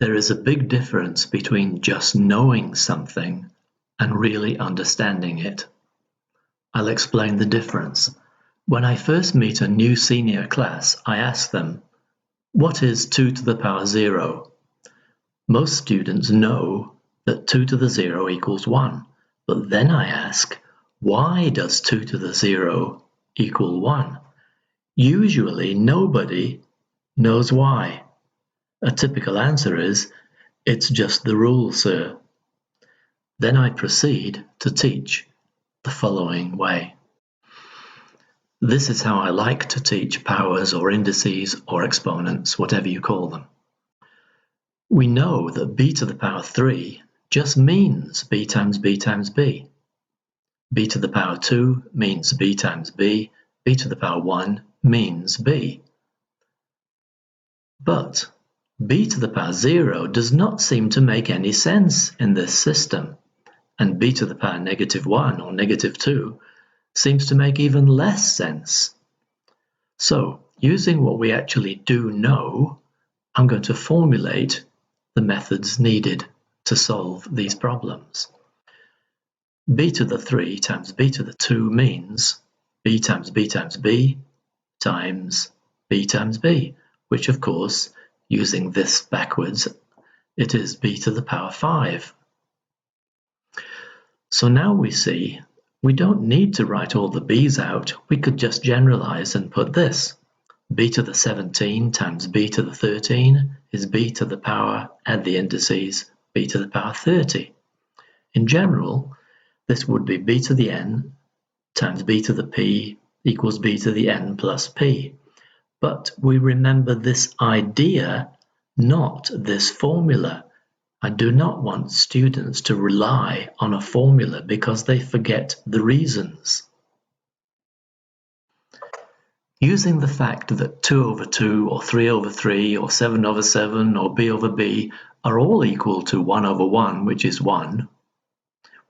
There is a big difference between just knowing something and really understanding it. I'll explain the difference. When I first meet a new senior class, I ask them, "What is 2 to the power 0? Most students know that 2 to the 0 equals 1, but then I ask, why does 2 to the 0 equal 1? Usually nobody knows why. A typical answer is, "It's just the rule, sir." Then I proceed to teach the following way. This is how I like to teach powers or indices or exponents, whatever you call them. We know that b to the power 3 just means b times b times b. B to the power 2 means b times b. B to the power 1 means b. But b to the power 0 does not seem to make any sense in this system, and b to the power -1 or -2 seems to make even less sense. So, using what we actually do know, I'm going to formulate the methods needed to solve these problems. B to the 3 times B to the 2 means B times B times B times B times B, which of course, using this backwards, it is B to the power 5. So now we see we don't need to write all the b's out, we could just generalize and put this. B to the 17 times B to the 13 is B to the power, add the indices, B to the power 30. In general, this would be B to the n times B to the p equals B to the n plus p. But we remember this idea, not this formula. I do not want students to rely on a formula because they forget the reasons. Using the fact that 2 over 2 or 3 over 3 or 7 over 7 or b over b are all equal to 1 over 1, which is 1,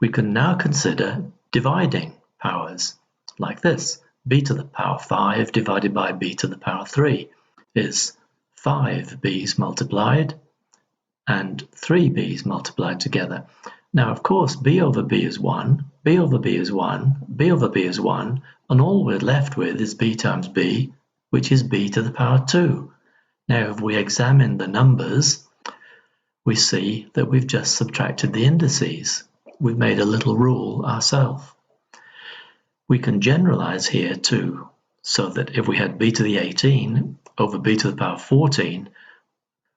we can now consider dividing powers like this. B to the power 5 divided by b to the power 3 is 5 b's multiplied and 3 b's multiplied together. Now, of course, b over b is 1, b over b is 1, b over b is 1, and all we're left with is b times b, which is b to the power 2. Now, if we examine the numbers, we see that we've just subtracted the indices. We've made a little rule ourselves. We can generalize here too, so that if we had b to the 18 over b to the power 14,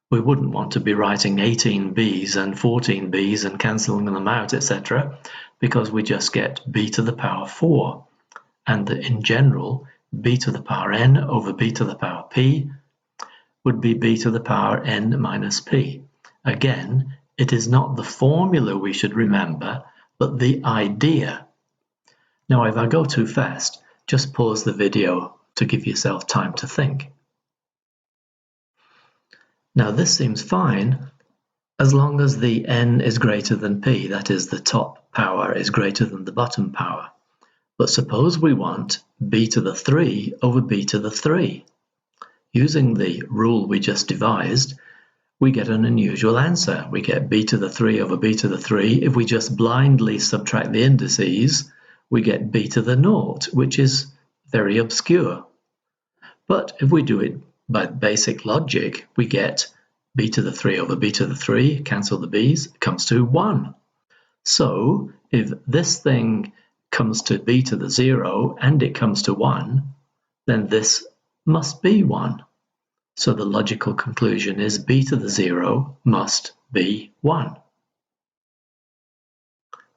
we wouldn't want to be writing 18 b's and 14 b's and cancelling them out, etc., because we just get b to the power 4. And that in general, b to the power n over b to the power p would be b to the power n minus p. Again, it is not the formula we should remember, but the idea. Now, if I go too fast, just pause the video to give yourself time to think. Now, this seems fine as long as the n is greater than p, that is, the top power is greater than the bottom power. But suppose we want b to the 3 over b to the 3. Using the rule we just devised, we get an unusual answer. We get b to the 3 over b to the 3. If we just blindly subtract the indices, we get b to the 0, which is very obscure. But if we do it by basic logic, we get b to the 3 over b to the 3, cancel the b's, comes to 1. So if this thing comes to b to the 0 and it comes to 1, then this must be 1. So the logical conclusion is b to the 0 must be 1.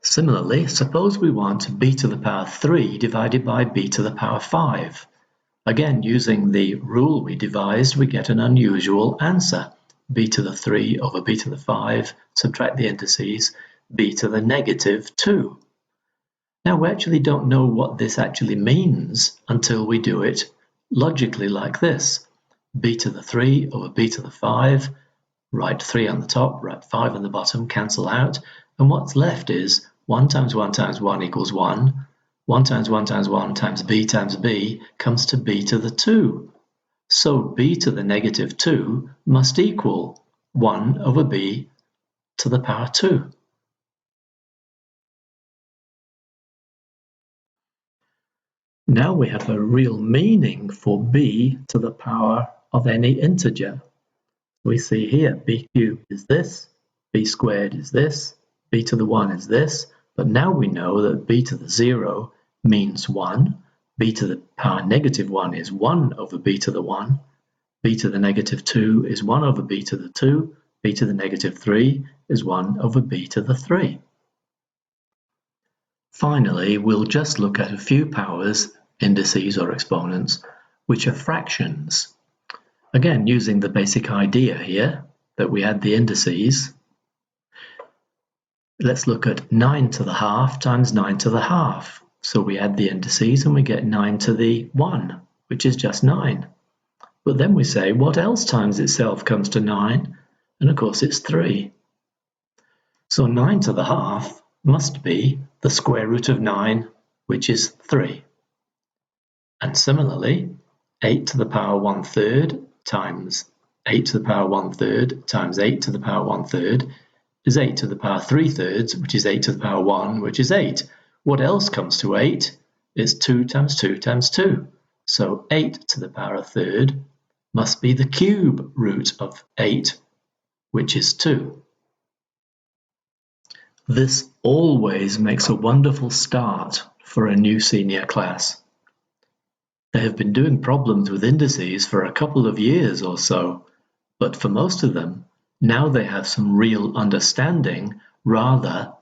Similarly, suppose we want b to the power 3 divided by b to the power 5. Again, using the rule we devised, we get an unusual answer. B to the 3 over B to the 5, subtract the indices, B to the -2. Now, we actually don't know what this actually means until we do it logically like this. B to the 3 over B to the 5, write 3 on the top, write 5 on the bottom, cancel out, and what's left is 1 times 1 times 1 equals 1. 1 times 1 times 1 times b comes to b to the 2. So b to the -2 must equal 1 over b to the power 2. Now we have a real meaning for b to the power of any integer. We see here b cubed is this, b squared is this, b to the 1 is this, but now we know that b to the 0 means 1, b to the power negative 1 is 1 over b to the 1, b to the negative 2 is 1 over b to the 2, b to the negative 3 is 1 over b to the 3. Finally, we'll just look at a few powers, indices or exponents, which are fractions. Again, using the basic idea here that we add the indices. Let's look at 9 to the half times 9 to the half. So we add the indices and we get 9 to the 1, which is just 9. But then we say, what else times itself comes to 9? And of course it's 3. So 9 to the half must be the square root of 9, which is 3. And similarly, 8 to the power 1/3 times 8 to the power 1/3 times 8 to the power 1/3 is 8 to the power 3/3, which is 8 to the power 1, which is 8. What else comes to 8? It's 2 times 2 times 2. So 8 to the power 1/3 must be the cube root of 8, which is 2. This always makes a wonderful start for a new senior class. They have been doing problems with indices for a couple of years or so, but for most of them, now they have some real understanding rather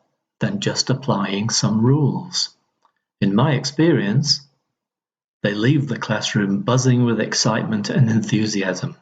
than just applying some rules. In my experience, they leave the classroom buzzing with excitement and enthusiasm.